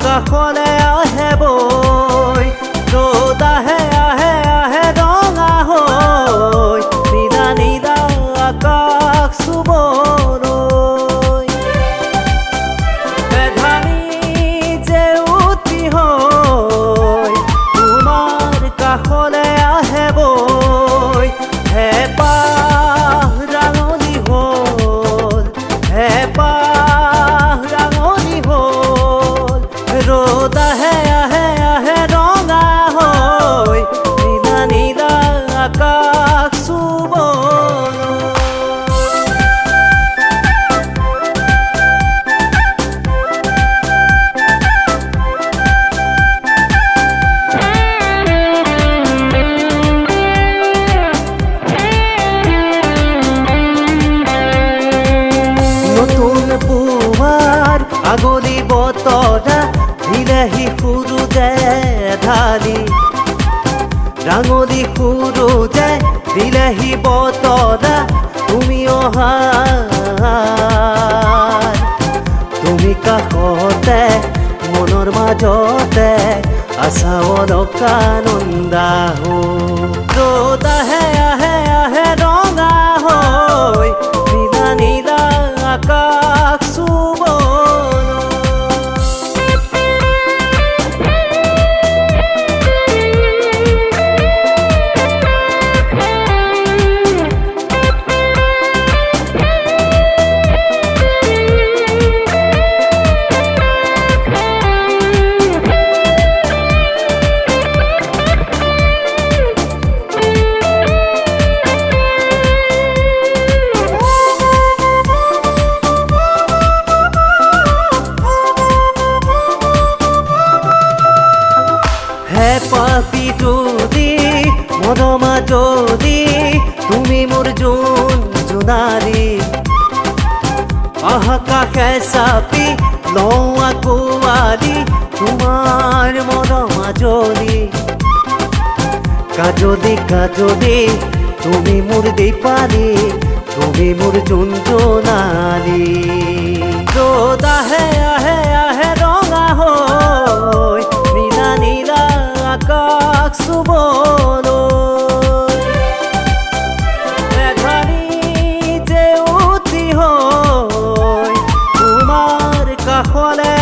কাষলে আহে বৈ ৰ'দ আহে আহে আহে ৰঙা হৈ নীলা নীলা আকাশ চুবলৈ বেধানী জেউতি হৈ তোমাৰ কাষলে আহে বৈ হেঁপাহ ৰাঙলী হ'ল হেঁপাহ ৰাঙলী হ'ল ৰ'দ আহে আহে আহে ৰঙা হৈ নীলা নীলা আকাশ চুবলৈ নতুন পুৱাৰ আগলি বতৰা দিলেহি সূৰুজে ঢালি ৰাঙলী সূৰুজে দিলেহি বতৰা তুমি অহাৰ তুমি কাষতে মনৰ মাজতে আছা অলকা নন্দা ৰ'দ আহে আহে আহে ৰঙা হৈ নীলা নীলা আকাশ চুবলৈ হেঁপাপি যদি মৰমা যদি তুমি মোৰ জোন জোনালী আকাশে চাপি লওঁ আকোৱালি তোমাৰ মৰমা জলি কাজলি কাজলি তুমি মোৰ দীপালি তুমি মোৰ জোন জোনালী ৰ'দ আহে আহে আহে ৰঙা হৈ নীলা নীলা আকাশ চুবলৈ বেধানী জেউতি হৈ তোমাৰ কাষলে